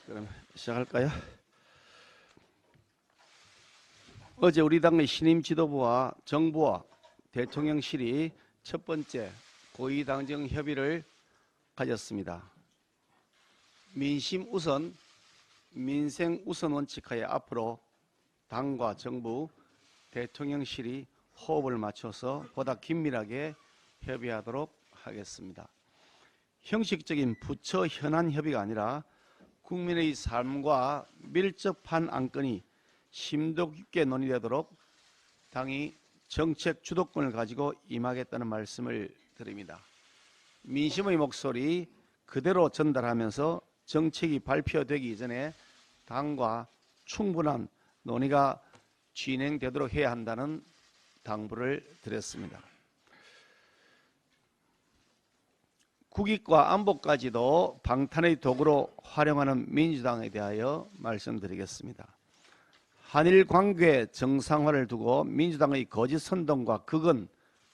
그럼 시작할까요? 어제 우리 당의 신임 지도부와 정부와 대통령실이 첫 번째 고위당정 협의를 가졌습니다. 민심 우선, 민생 우선 원칙하에 앞으로 당과 정부, 대통령실이 호흡을 맞춰서 보다 긴밀하게 협의하도록 하겠습니다. 형식적인 부처 현안 협의가 아니라 국민의 삶과 밀접한 안건이 심도 깊게 논의되도록 당이 정책 주도권을 가지고 임하겠다는 말씀을 드립니다. 민심의 목소리 그대로 전달하면서 정책이 발표되기 이전에 당과 충분한 논의가 진행되도록 해야 한다는 당부를 드렸습니다. 국익과 안보까지도 방탄의 도구로 활용하는 민주당에 대하여 말씀드리겠습니다. 한일 관계 정상화를 두고 민주당의 거짓 선동과 극은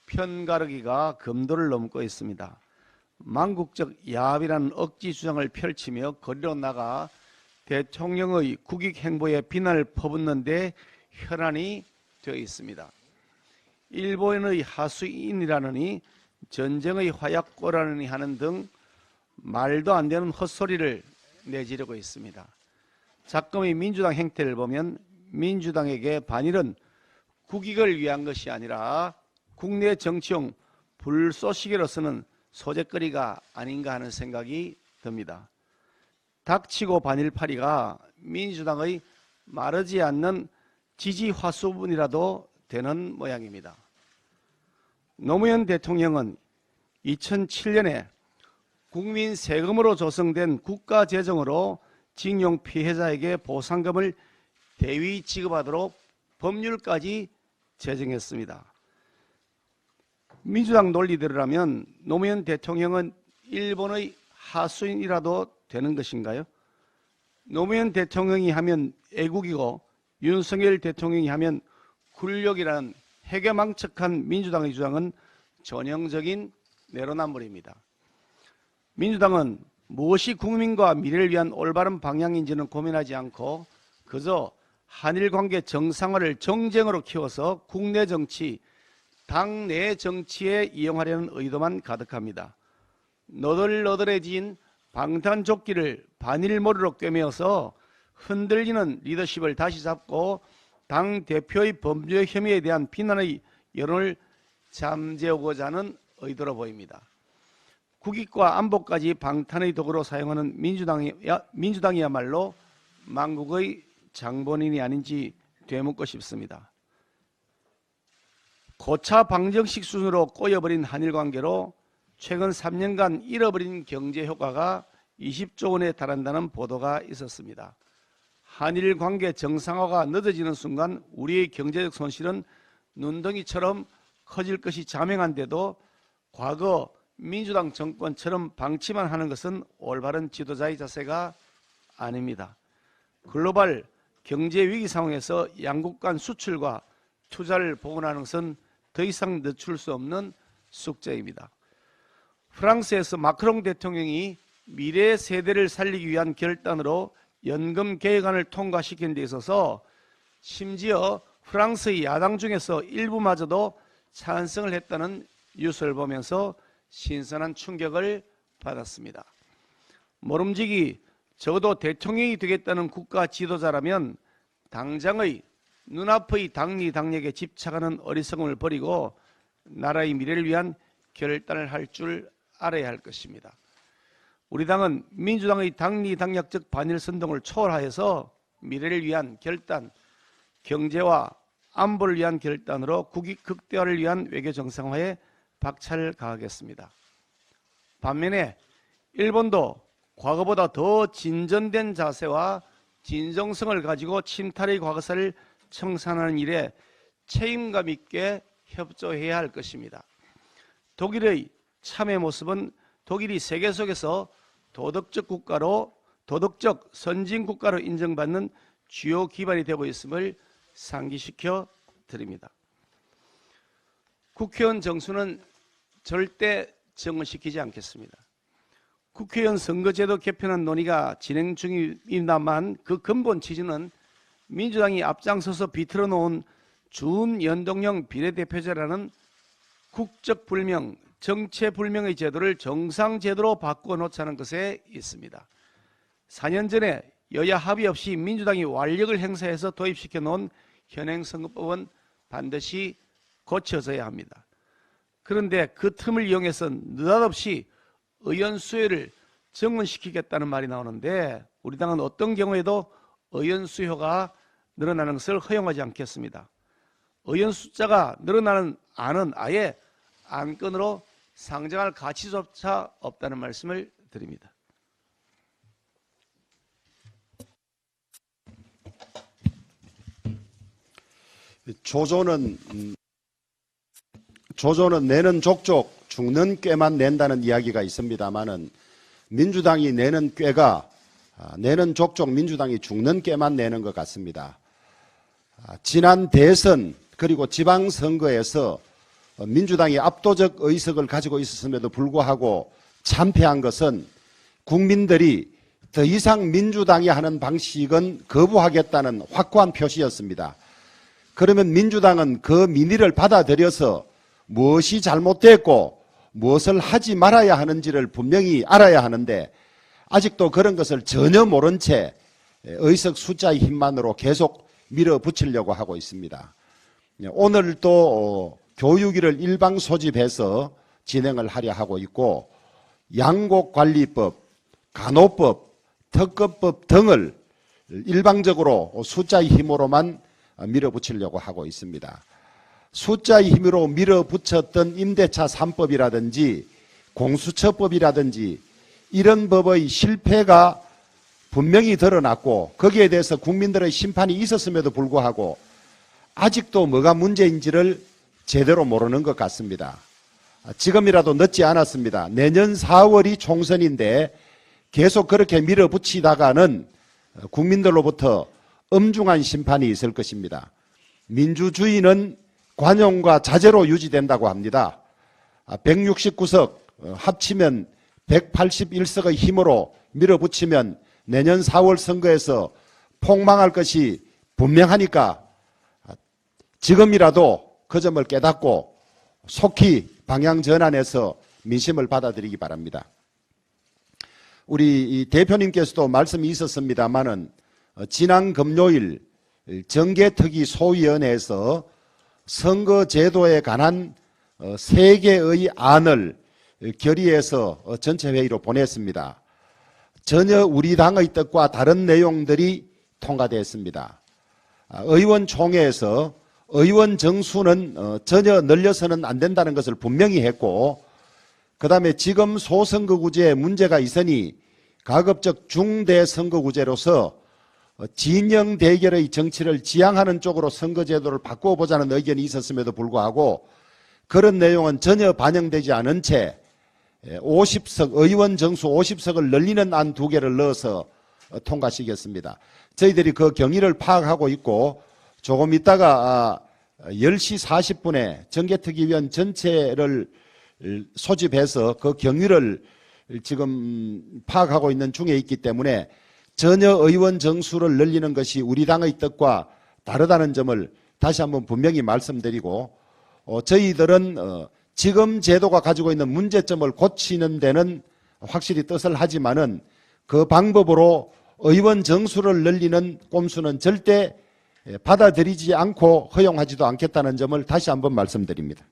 편가르기가 금도를 넘고 있습니다. 망국적 야합이라는 억지 주장을 펼치며 거리로 나가 대통령의 국익 행보에 비난을 퍼붓는 데 혈안이 되어 있습니다. 일본의 하수인이라느니 전쟁의 화약고라느니 하는 등 말도 안 되는 헛소리를 내지르고 있습니다. 작금의 민주당 행태를 보면 민주당에게 반일은 국익을 위한 것이 아니라 국내 정치용 불쏘시개로서는 소재거리가 아닌가 하는 생각이 듭니다. 닥치고 반일파리가 민주당의 마르지 않는 지지 화수분이라도 되는 모양입니다. 노무현 대통령은 2007년에 국민 세금으로 조성된 국가재정으로 징용 피해자에게 보상금을 대위 지급하도록 법률까지 제정했습니다. 민주당 논리대로라면 노무현 대통령은 일본의 하수인이라도 되는 것인가요? 노무현 대통령이 하면 애국이고 윤석열 대통령이 하면 굴욕이라는 해괴망측한 민주당의 주장은 전형적인 내로남불입니다. 민주당은 무엇이 국민과 미래를 위한 올바른 방향인지는 고민하지 않고 그저 한일관계 정상화를 정쟁으로 키워서 국내 정치, 당내 정치에 이용하려는 의도만 가득합니다. 너덜너덜해진 방탄조끼를 반일모리로 꿰매어서 흔들리는 리더십을 다시 잡고 당 대표의 범죄 혐의에 대한 비난의 여론을 잠재우고자 하는 의도로 보입니다. 국익과 안보까지 방탄의 도구로 사용하는 민주당이야말로 망국의 장본인이 아닌지 되묻고 싶습니다. 고차 방정식 수준으로 꼬여버린 한일관계로 최근 3년간 잃어버린 경제 효과가 20조 원에 달한다는 보도가 있었습니다. 한일 관계 정상화가 늦어지는 순간 우리의 경제적 손실은 눈덩이처럼 커질 것이 자명한데도 과거 민주당 정권처럼 방치만 하는 것은 올바른 지도자의 자세가 아닙니다. 글로벌 경제 위기 상황에서 양국 간 수출과 투자를 복원하는 것은 더 이상 늦출 수 없는 숙제입니다. 프랑스에서 마크롱 대통령이 미래 세대를 살리기 위한 결단으로 연금 개혁안을 통과시키는 데 있어서 심지어 프랑스의 야당 중에서 일부마저도 찬성을 했다는 뉴스를 보면서 신선한 충격을 받았습니다. 모름지기 적어도 대통령이 되겠다는 국가 지도자라면 당장의 눈앞의 당리당략에 집착하는 어리석음을 버리고 나라의 미래를 위한 결단을 할 줄 알아야 할 것입니다. 우리 당은 민주당의 당리당략적 반일 선동을 초월하여서 미래를 위한 결단, 경제와 안보를 위한 결단으로 국익 극대화를 위한 외교 정상화에 박차를 가하겠습니다. 반면에 일본도 과거보다 더 진전된 자세와 진정성을 가지고 침탈의 과거사를 청산하는 일에 책임감 있게 협조해야 할 것입니다. 독일의 참의 모습은 독일이 세계 속에서 도덕적 선진국가로 인정받는 주요 기반이 되고 있음을 상기시켜 드립니다. 국회의원 정수는 절대 정을시키지 않겠습니다. 국회의원 선거제도 개편안 논의가 진행 중입니다만 그 근본 취지는 민주당이 앞장서서 비틀어 놓은 준연동형 비례대표제라는 국적불명, 정체불명의 제도를 정상제도로 바꿔놓자는 것에 있습니다. 4년 전에 여야 합의 없이 민주당이 완력을 행사해서 도입시켜 놓은 현행선거법은 반드시 고쳐져야 합니다. 그런데 그 틈을 이용해서 느닷없이 의원 수요를 증원시키겠다는 말이 나오는데 우리 당은 어떤 경우에도 의원 수요가 늘어나는 것을 허용하지 않겠습니다. 의원 숫자가 늘어나는 안은 아예 안건으로 상정할 가치조차 없다는 말씀을 드립니다. 조조는 내는 족족 죽는 꾀만 낸다는 이야기가 있습니다만은 민주당이 내는 꾀가 내는 족족 민주당이 죽는 꾀만 내는 것 같습니다. 지난 대선 그리고 지방선거에서 민주당이 압도적 의석을 가지고 있었음에도 불구하고 참패한 것은 국민들이 더 이상 민주당이 하는 방식은 거부하겠다는 확고한 표시였습니다. 그러면 민주당은 그 민의를 받아들여서 무엇이 잘못됐고 무엇을 하지 말아야 하는지를 분명히 알아야 하는데 아직도 그런 것을 전혀 모른 채 의석 숫자의 힘만으로 계속 밀어붙이려고 하고 있습니다. 오늘 또 교육위를 일방 소집해서 진행을 하려 하고 있고 양곡관리법, 간호법, 특검법 등을 일방적으로 숫자의 힘으로만 밀어붙이려고 하고 있습니다. 숫자의 힘으로 밀어붙였던 임대차 3법이라든지 공수처법이라든지 이런 법의 실패가 분명히 드러났고 거기에 대해서 국민들의 심판이 있었음에도 불구하고 아직도 뭐가 문제인지를 제대로 모르는 것 같습니다. 지금이라도 늦지 않았습니다. 내년 4월이 총선인데 계속 그렇게 밀어붙이다가는 국민들로부터 엄중한 심판이 있을 것입니다. 민주주의는 관용과 자제로 유지된다고 합니다. 169석 합치면 181석의 힘으로 밀어붙이면 내년 4월 선거에서 폭망할 것이 분명하니까 지금이라도 그 점을 깨닫고 속히 방향 전환해서 민심을 받아들이기 바랍니다. 우리 대표님께서도 말씀이 있었습니다마는 지난 금요일 정개특위 소위원회에서 선거제도에 관한 3개의 안을 결의해서 전체 회의로 보냈습니다. 전혀 우리 당의 뜻과 다른 내용들이 통과됐습니다. 의원총회에서 의원 정수는 전혀 늘려서는 안 된다는 것을 분명히 했고 그 다음에 지금 소선거구제에 문제가 있으니 가급적 중대선거구제로서 진영 대결의 정치를 지향하는 쪽으로 선거제도를 바꿔보자는 의견이 있었음에도 불구하고 그런 내용은 전혀 반영되지 않은 채 50석 의원 정수 50석을 늘리는 안 2개를 넣어서 통과시켰습니다. 저희들이 그 경위를 파악하고 있고 조금 있다가 10시 40분에 정개특위위원 전체를 소집해서 그 경위를 지금 파악하고 있는 중에 있기 때문에 전혀 의원 정수를 늘리는 것이 우리 당의 뜻과 다르다는 점을 다시 한번 분명히 말씀드리고 저희들은 지금 제도가 가지고 있는 문제점을 고치는 데는 확실히 뜻을 하지만은 그 방법으로 의원 정수를 늘리는 꼼수는 절대 받아들이지 않고 허용하지도 않겠다는 점을 다시 한번 말씀드립니다.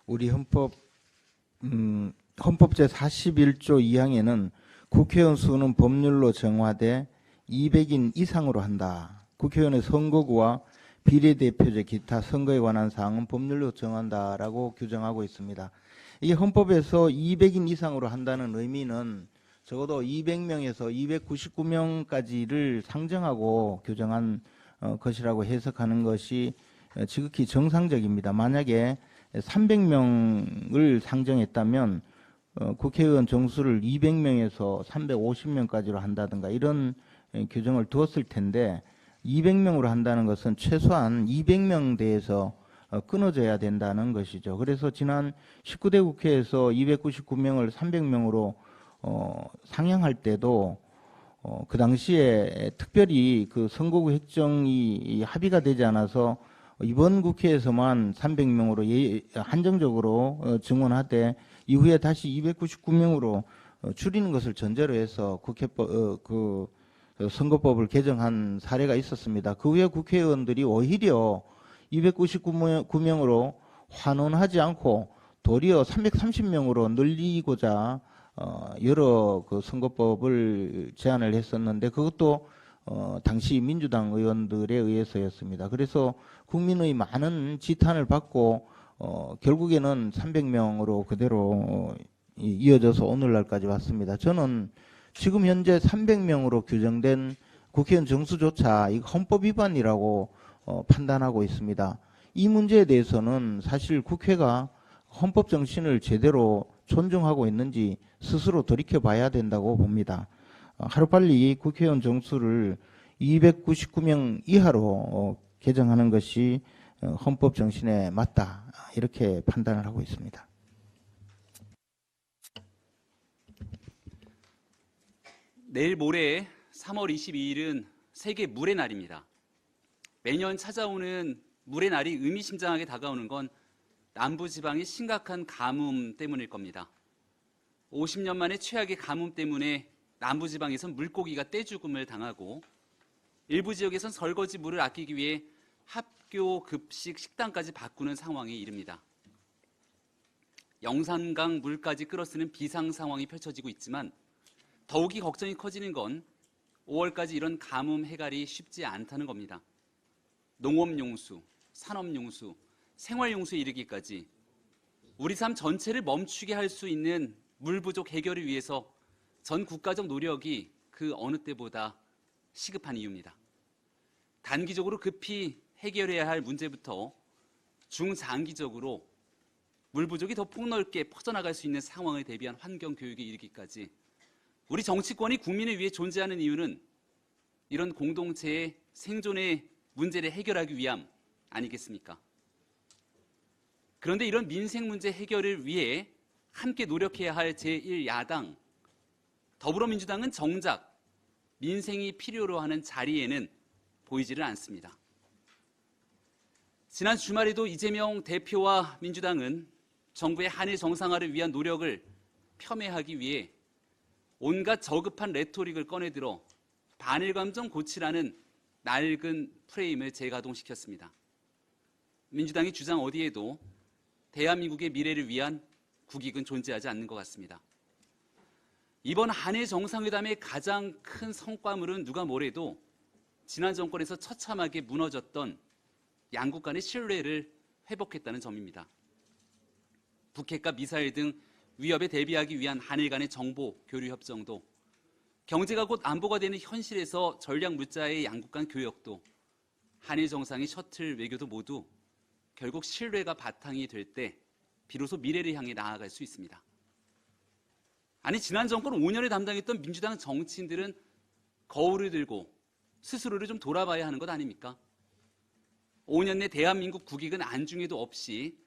우리 헌법 제41조 2항에는 국회의원 수는 법률로 정화돼 200인 이상으로 한다. 국회의원의 선거구와 비례대표제 기타 선거에 관한 사항은 법률로 정한다라고 규정하고 있습니다. 이 헌법에서 200인 이상으로 한다는 의미는 적어도 200명에서 299명까지를 상정하고 규정한 것이라고 해석하는 것이 지극히 정상적입니다. 만약에 300명을 상정했다면 국회의원 정수를 200명에서 350명까지로 한다든가 이런 규정을 두었을 텐데 200명으로 한다는 것은 최소한 200명대에서 끊어져야 된다는 것이죠. 그래서 지난 19대 국회에서 299명을 300명으로 상향할 때도 그 당시에 특별히 그 선거구 획정이 합의가 되지 않아서 이번 국회에서만 300명으로 한정적으로 증원하되 이후에 다시 299명으로 줄이는 것을 전제로 해서 선거법을 개정한 사례가 있었습니다. 그 후에 국회의원들이 오히려 299명으로 환원하지 않고 도리어 330명으로 늘리고자 여러 그 선거법을 제안을 했었는데 그것도 당시 민주당 의원들에 의해서였습니다. 그래서 국민의 많은 지탄을 받고 결국에는 300명으로 그대로 이어져서 오늘날까지 왔습니다. 저는 지금 현재 300명으로 규정된 국회의원 정수조차 이 헌법 위반이라고 판단하고 있습니다. 이 문제에 대해서는 사실 국회가 헌법 정신을 제대로 존중하고 있는지 스스로 돌이켜봐야 된다고 봅니다. 하루빨리 국회의원 정수를 299명 이하로 개정하는 것이 헌법 정신에 맞다 이렇게 판단을 하고 있습니다. 내일 모레 3월 22일은 세계 물의 날입니다. 매년 찾아오는 물의 날이 의미심장하게 다가오는 건 남부지방의 심각한 가뭄 때문일 겁니다. 50년 만에 최악의 가뭄 때문에 남부지방에선 물고기가 떼죽음을 당하고 일부 지역에선 설거지 물을 아끼기 위해 학교 급식 식당까지 바꾸는 상황에 이릅니다. 영산강 물까지 끌어쓰는 비상 상황이 펼쳐지고 있지만 더욱이 걱정이 커지는 건 5월까지 이런 가뭄 해갈이 쉽지 않다는 겁니다. 농업용수, 산업용수, 생활용수에 이르기까지 우리 삶 전체를 멈추게 할 수 있는 물 부족 해결을 위해서 전 국가적 노력이 그 어느 때보다 시급한 이유입니다. 단기적으로 급히 해결해야 할 문제부터 중장기적으로 물 부족이 더 폭넓게 퍼져나갈 수 있는 상황을 대비한 환경 교육에 이르기까지 우리 정치권이 국민을 위해 존재하는 이유는 이런 공동체의 생존의 문제를 해결하기 위함 아니겠습니까? 그런데 이런 민생 문제 해결을 위해 함께 노력해야 할 제1야당 더불어민주당은 정작 민생이 필요로 하는 자리에는 보이지를 않습니다. 지난 주말에도 이재명 대표와 민주당은 정부의 한일 정상화를 위한 노력을 폄훼하기 위해 온갖 저급한 레토릭을 꺼내들어 반일 감정 고치라는 낡은 프레임을 재가동시켰습니다. 민주당의 주장 어디에도 대한민국의 미래를 위한 국익은 존재하지 않는 것 같습니다. 이번 한일 정상회담의 가장 큰 성과물은 누가 뭐래도 지난 정권에서 처참하게 무너졌던 양국 간의 신뢰를 회복했다는 점입니다. 북핵과 미사일 등 위협에 대비하기 위한 한일 간의 정보 교류 협정도, 경제가 곧 안보가 되는 현실에서 전략 물자의 양국 간 교역도, 한일 정상의 셔틀 외교도 모두 결국 신뢰가 바탕이 될 때 비로소 미래를 향해 나아갈 수 있습니다. 아니, 지난 정권 5년을 담당했던 민주당 정치인들은 거울을 들고 스스로를 좀 돌아봐야 하는 것 아닙니까? 5년 내 대한민국 국익은 안중에도 없이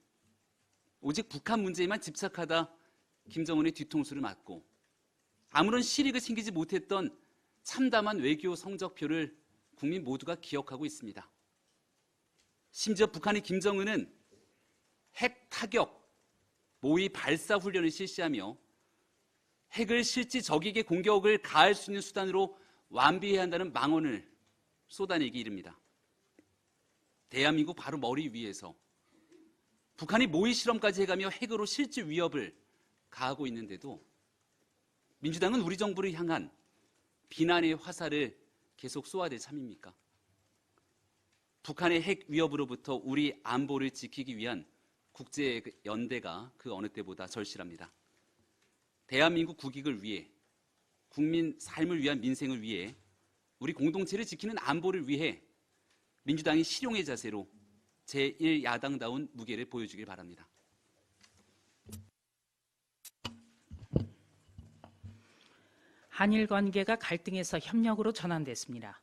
오직 북한 문제에만 집착하다 김정은의 뒤통수를 맞고 아무런 실익을 챙기지 못했던 참담한 외교 성적표를 국민 모두가 기억하고 있습니다. 심지어 북한의 김정은은 핵 타격, 모의 발사 훈련을 실시하며 핵을 실제 적에게 공격을 가할 수 있는 수단으로 완비해야 한다는 망언을 쏟아내기 이릅니다. 대한민국 바로 머리 위에서 북한이 모의 실험까지 해가며 핵으로 실제 위협을 가하고 있는데도 민주당은 우리 정부를 향한 비난의 화살을 계속 쏘아댈 참입니까? 북한의 핵 위협으로부터 우리 안보를 지키기 위한 국제 연대가 그 어느 때보다 절실합니다. 대한민국 국익을 위해, 국민 삶을 위한 민생을 위해, 우리 공동체를 지키는 안보를 위해 민주당이 실용의 자세로 제1야당다운 무게를 보여주길 바랍니다. 한일 관계가 갈등에서 협력으로 전환됐습니다.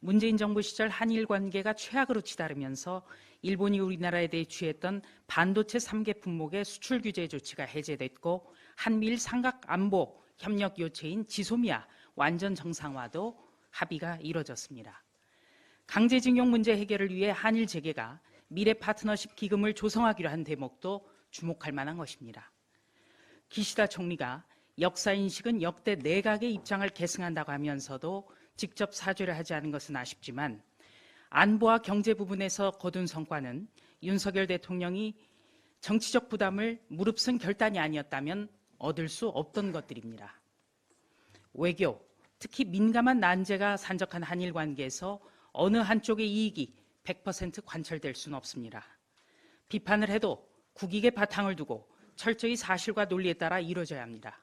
문재인 정부 시절 한일 관계가 최악으로 치달으면서 일본이 우리나라에 대해 취했던 반도체 3개 품목의 수출 규제 조치가 해제됐고 한미일 삼각 안보 협력 요체인 지소미아 완전 정상화도 합의가 이뤄졌습니다. 강제징용 문제 해결을 위해 한일 재계가 미래 파트너십 기금을 조성하기로 한 대목도 주목할 만한 것입니다. 기시다 총리가 역사인식은 역대 내각의 입장을 계승한다고 하면서도 직접 사죄를 하지 않은 것은 아쉽지만 안보와 경제 부분에서 거둔 성과는 윤석열 대통령이 정치적 부담을 무릅쓴 결단이 아니었다면 얻을 수 없던 것들입니다. 외교, 특히 민감한 난제가 산적한 한일 관계에서 어느 한쪽의 이익이 100% 관철될 수는 없습니다. 비판을 해도 국익의 바탕을 두고 철저히 사실과 논리에 따라 이루어져야 합니다.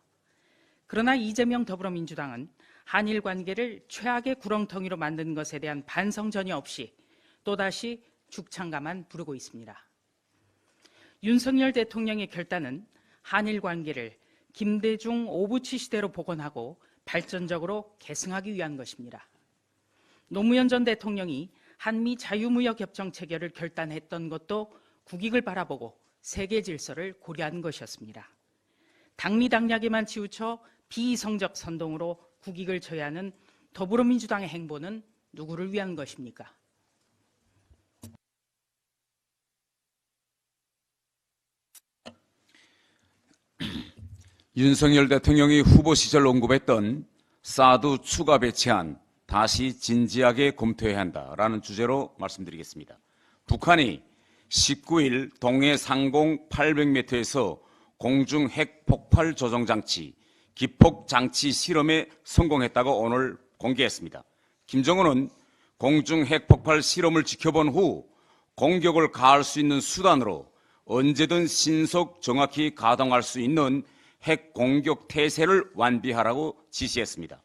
그러나 이재명 더불어민주당은 한일 관계를 최악의 구렁텅이로 만든 것에 대한 반성 전혀 없이 또다시 죽창가만 부르고 있습니다. 윤석열 대통령의 결단은 한일 관계를 김대중 오부치 시대로 복원하고 발전적으로 계승하기 위한 것입니다. 노무현 전 대통령이 한미 자유무역협정 체결을 결단했던 것도 국익을 바라보고 세계 질서를 고려한 것이었습니다. 당리당략에만 치우쳐 비이성적 선동으로 국익을 저해하는 더불어민주당의 행보는 누구를 위한 것입니까? 윤석열 대통령이 후보 시절 언급했던 사드 추가 배치안 다시 진지하게 검토해야 한다라는 주제로 말씀드리겠습니다. 북한이 19일 동해 상공 800m에서 공중 핵 폭발 조정 장치, 기폭 장치 실험에 성공했다고 오늘 공개했습니다. 김정은은 공중 핵 폭발 실험을 지켜본 후 공격을 가할 수 있는 수단으로 언제든 신속 정확히 가동할 수 있는 핵 공격 태세를 완비하라고 지시했습니다.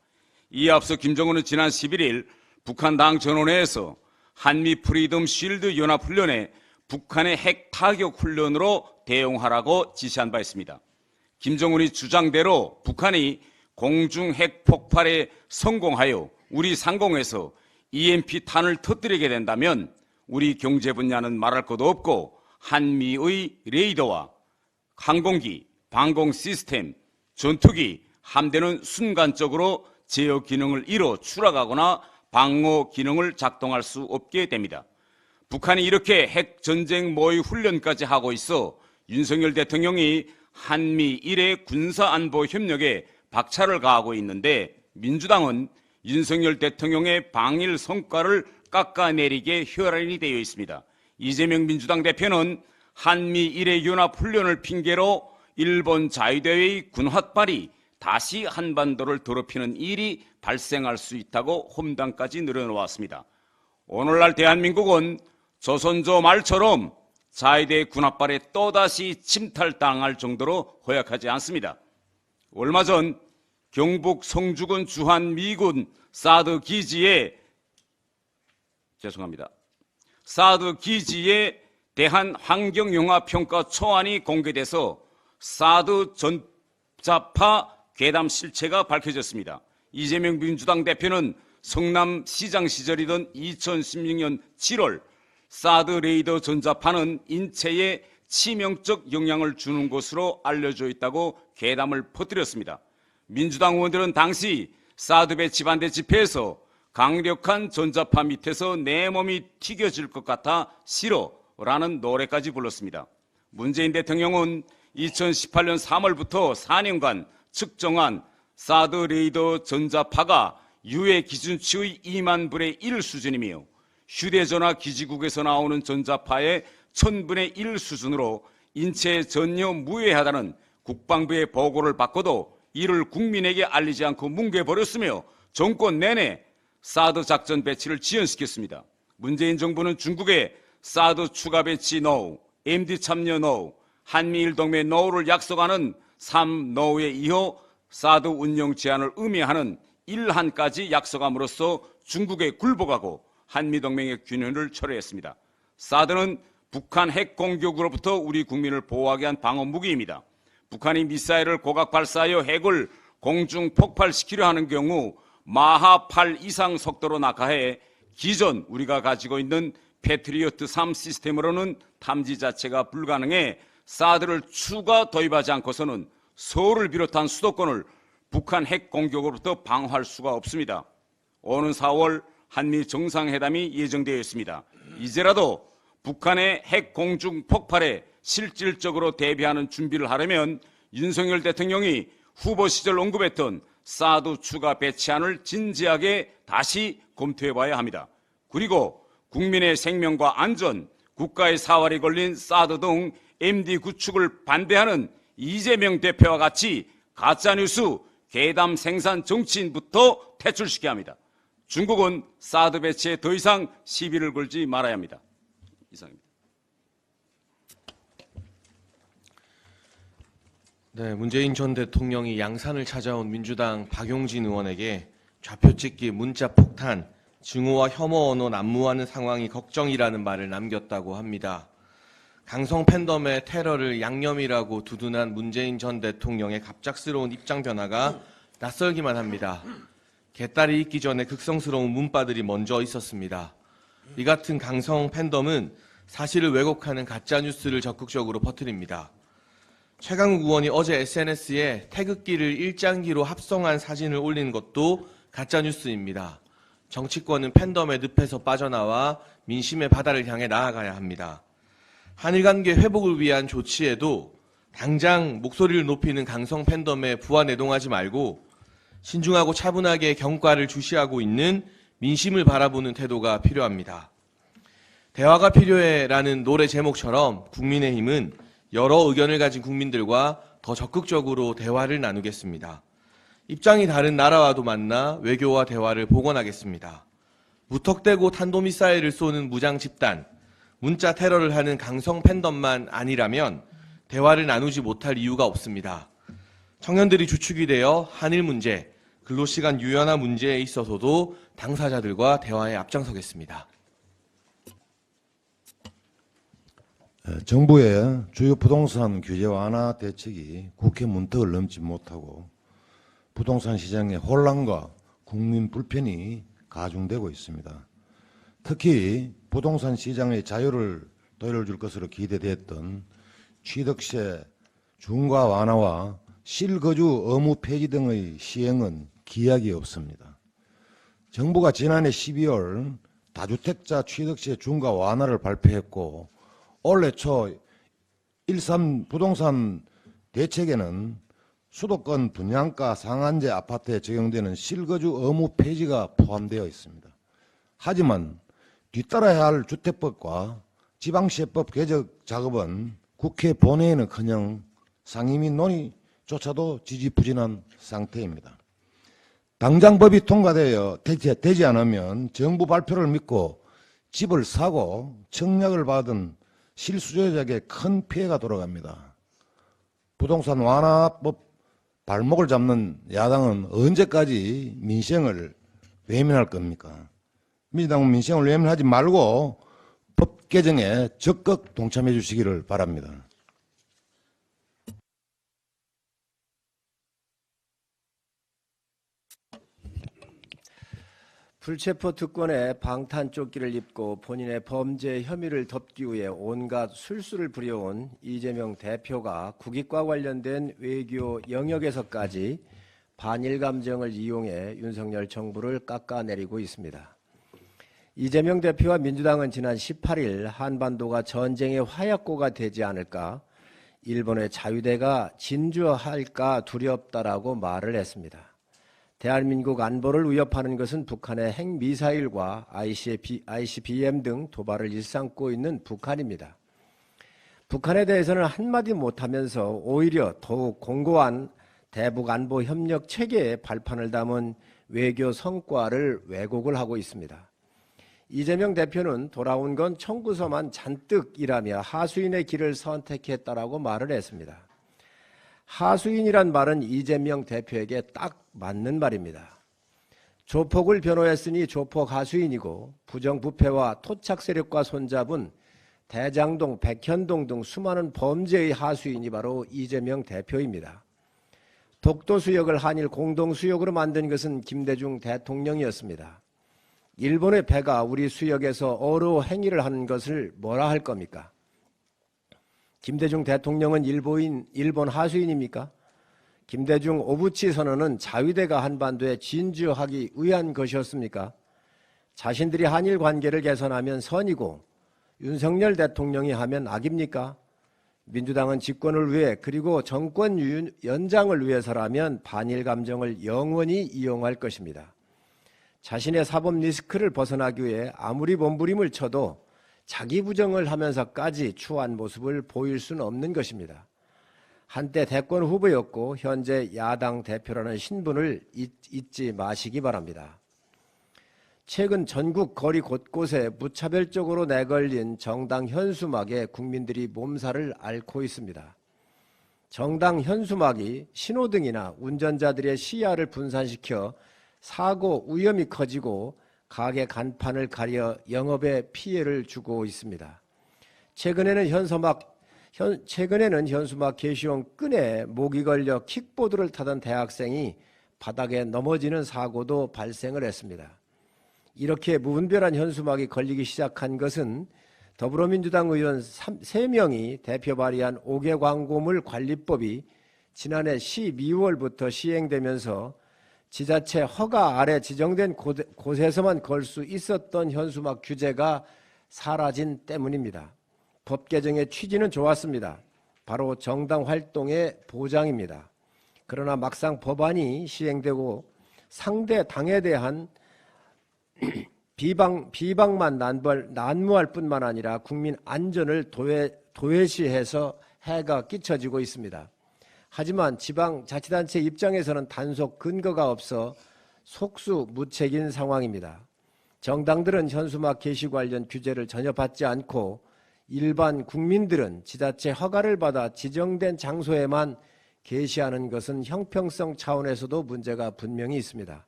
이에 앞서 김정은은 지난 11일 북한 당 전원회에서 한미 프리덤 쉴드 연합훈련에 북한의 핵 타격 훈련으로 대응하라고 지시한 바 있습니다. 김정은이 주장대로 북한이 공중 핵 폭발에 성공하여 우리 상공에서 EMP 탄을 터뜨리게 된다면 우리 경제 분야는 말할 것도 없고 한미의 레이더와 항공기, 방공 시스템, 전투기, 함대는 순간적으로 제어 기능을 잃어 추락하거나 방어 기능을 작동할 수 없게 됩니다. 북한이 이렇게 핵 전쟁 모의 훈련까지 하고 있어 윤석열 대통령이 한미 일의 군사안보 협력에 박차를 가하고 있는데 민주당은 윤석열 대통령의 방일 성과를 깎아내리게 혈안이 되어 있습니다. 이재명 민주당 대표는 한미 일의 연합훈련을 핑계로 일본 자위대의 군홧발이 다시 한반도를 더럽히는 일이 발생할 수 있다고 험담까지 늘어놓았습니다. 오늘날 대한민국은 조선조 말처럼 자위대 군홧발에 또다시 침탈당할 정도로 허약하지 않습니다. 얼마 전 경북 성주군 주한미군 사드 기지에 대한 환경영향평가 초안이 공개돼서 사드 전자파 괴담 실체가 밝혀졌습니다. 이재명 민주당 대표는 성남시장 시절이던 2016년 7월 사드 레이더 전자파는 인체에 치명적 영향을 주는 것으로 알려져 있다고 괴담을 퍼뜨렸습니다. 민주당 의원들은 당시 사드 배치 반대 집회에서 강력한 전자파 밑에서 내 몸이 튀겨질 것 같아 싫어라는 노래까지 불렀습니다. 문재인 대통령은 2018년 3월부터 4년간 측정한 사드 레이더 전자파가 유해 기준치의 2만 분의 1 수준이며 휴대전화 기지국에서 나오는 전자파의 1000분의 1 수준으로 인체에 전혀 무해하다는 국방부의 보고를 받고도 이를 국민에게 알리지 않고 뭉개버렸으며 정권 내내 사드 작전 배치를 지연시켰습니다. 문재인 정부는 중국의 사드 추가 배치 노, MD 참여 노, 한미일 동맹 노를 약속하는 3노에 이어 사드 운영 제한을 의미하는 1한까지 약속함으로써 중국에 굴복하고 한미동맹의 균형을 철회했습니다. 사드는 북한 핵 공격으로부터 우리 국민을 보호하기 위한 방어 무기입니다. 북한이 미사일을 고각 발사하여 핵을 공중 폭발시키려 하는 경우 마하 8 이상 속도로 낙하해 기존 우리가 가지고 있는 패트리어트 3 시스템으로는 탐지 자체가 불가능해 사드를 추가 도입하지 않고서는 서울을 비롯한 수도권을 북한 핵 공격으로부터 방어할 수가 없습니다. 오는 4월 한미 정상회담이 예정되어 있습니다. 이제라도 북한의 핵 공중 폭발에 실질적으로 대비하는 준비를 하려면 윤석열 대통령이 후보 시절 언급했던 사드 추가 배치안을 진지하게 다시 검토해봐야 합니다. 그리고 국민의 생명과 안전, 국가의 사활이 걸린 사드 등 MD 구축을 반대하는 이재명 대표와 같이 가짜뉴스, 괴담 생산 정치인부터 퇴출시켜야 합니다. 중국은 사드 배치에 더 이상 시비를 걸지 말아야 합니다. 이상입니다. 네, 문재인 전 대통령이 양산을 찾아온 민주당 박용진 의원에게 좌표찍기, 문자 폭탄, 증오와 혐오 언어 난무하는 상황이 걱정이라는 말을 남겼다고 합니다. 강성 팬덤의 테러를 양념이라고 두둔한 문재인 전 대통령의 갑작스러운 입장 변화가 낯설기만 합니다. 개딸이 있기 전에 극성스러운 문바들이 먼저 있었습니다. 이 같은 강성 팬덤은 사실을 왜곡하는 가짜뉴스를 적극적으로 퍼뜨립니다. 최강욱 의원이 어제 SNS에 태극기를 일장기로 합성한 사진을 올린 것도 가짜뉴스입니다. 정치권은 팬덤의 늪에서 빠져나와 민심의 바다를 향해 나아가야 합니다. 한일관계 회복을 위한 조치에도 당장 목소리를 높이는 강성 팬덤에 부안해동하지 말고 신중하고 차분하게 경과를 주시하고 있는 민심을 바라보는 태도가 필요합니다. 대화가 필요해라는 노래 제목처럼 국민의힘은 여러 의견을 가진 국민들과 더 적극적으로 대화를 나누겠습니다. 입장이 다른 나라와도 만나 외교와 대화를 복원하겠습니다. 무턱대고 탄도미사일을 쏘는 무장 집단, 문자 테러를 하는 강성 팬덤만 아니라면 대화를 나누지 못할 이유가 없습니다. 청년들이 주축이 되어 한일 문제, 근로시간 유연화 문제에 있어서도 당사자들과 대화에 앞장서겠습니다. 정부의 주요 부동산 규제 완화 대책이 국회 문턱을 넘지 못하고 부동산 시장의 혼란과 국민 불편이 가중되고 있습니다. 특히 부동산 시장의 자유를 돌려줄 것으로 기대됐던 취득세 중과 완화와 실거주 의무 폐지 등의 시행은 기약이 없습니다. 정부가 지난해 12월 다주택자 취득세 중과 완화를 발표했고 올해 초 1.3 부동산 대책에는 수도권 분양가 상한제 아파트에 적용되는 실거주 의무 폐지가 포함되어 있습니다. 하지만 뒤따라야 할 주택법과 지방시법 개정 작업은 국회 본회의는커녕 상임위 논의조차도 지지부진한 상태입니다. 당장 법이 통과되어 되지 않으면 정부 발표를 믿고 집을 사고 청약을 받은 실수요자에게 큰 피해가 돌아갑니다. 부동산 완화법 발목을 잡는 야당은 언제까지 민생을 외면할 겁니까? 민주당은 민생을 외면하지 말고 법 개정에 적극 동참해 주시기를 바랍니다. 불체포 특권에 방탄조끼를 입고 본인의 범죄 혐의를 덮기 위해 온갖 술수를 부려온 이재명 대표가 국익과 관련된 외교 영역에서까지 반일 감정을 이용해 윤석열 정부를 깎아내리고 있습니다. 이재명 대표와 민주당은 지난 18일 한반도가 전쟁의 화약고가 되지 않을까, 일본의 자유대가 진주할까 두렵다라고 말을 했습니다. 대한민국 안보를 위협하는 것은 북한의 핵미사일과 ICBM 등 도발을 일삼고 있는 북한입니다. 북한에 대해서는 한마디 못하면서 오히려 더욱 공고한 대북안보협력 체계의 발판을 담은 외교 성과를 왜곡을 하고 있습니다. 이재명 대표는 돌아온 건 청구서만 잔뜩이라며 하수인의 길을 선택했다라고 말을 했습니다. 하수인이란 말은 이재명 대표에게 딱 맞는 말입니다. 조폭을 변호했으니 조폭 하수인이고 부정부패와 토착 세력과 손잡은 대장동, 백현동 등 수많은 범죄의 하수인이 바로 이재명 대표입니다. 독도수역을 한일 공동수역으로 만든 것은 김대중 대통령이었습니다. 일본의 배가 우리 수역에서 어로 행위를 하는 것을 뭐라 할 겁니까? 김대중 대통령은 일본 하수인입니까? 김대중 오부치 선언은 자위대가 한반도에 진주하기 위한 것이었습니까? 자신들이 한일 관계를 개선하면 선이고 윤석열 대통령이 하면 악입니까? 민주당은 집권을 위해 그리고 정권 연장을 위해서라면 반일 감정을 영원히 이용할 것입니다. 자신의 사법 리스크를 벗어나기 위해 아무리 몸부림을 쳐도 자기 부정을 하면서까지 추한 모습을 보일 수는 없는 것입니다. 한때 대권 후보였고 현재 야당 대표라는 신분을 잊지 마시기 바랍니다. 최근 전국 거리 곳곳에 무차별적으로 내걸린 정당 현수막에 국민들이 몸살을 앓고 있습니다. 정당 현수막이 신호등이나 운전자들의 시야를 분산시켜 사고 위험이 커지고 가게 간판을 가려 영업에 피해를 주고 있습니다. 최근에는 현수막 게시용 끈에 목이 걸려 킥보드를 타던 대학생이 바닥에 넘어지는 사고도 발생을 했습니다. 이렇게 무분별한 현수막이 걸리기 시작한 것은 더불어민주당 의원 3명이 대표 발의한 5개 광고물 관리법이 지난해 12월부터 시행되면서 지자체 허가 아래 지정된 곳에서만 걸 수 있었던 현수막 규제가 사라진 때문입니다. 법 개정의 취지는 좋았습니다. 바로 정당 활동의 보장입니다. 그러나 막상 법안이 시행되고 상대 당에 대한 비방만 난무할 뿐만 아니라 국민 안전을 도외시해서 해가 끼쳐지고 있습니다. 하지만 지방자치단체 입장에서는 단속 근거가 없어 속수무책인 상황입니다. 정당들은 현수막 게시 관련 규제를 전혀 받지 않고 일반 국민들은 지자체 허가를 받아 지정된 장소에만 게시하는 것은 형평성 차원에서도 문제가 분명히 있습니다.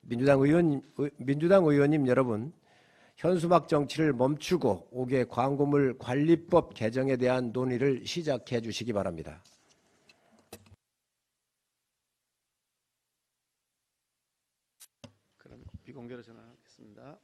민주당 의원님 여러분, 현수막 정치를 멈추고 5개 광고물 관리법 개정에 대한 논의를 시작해 주시기 바랍니다. 그럼 비공개로 전환하겠습니다.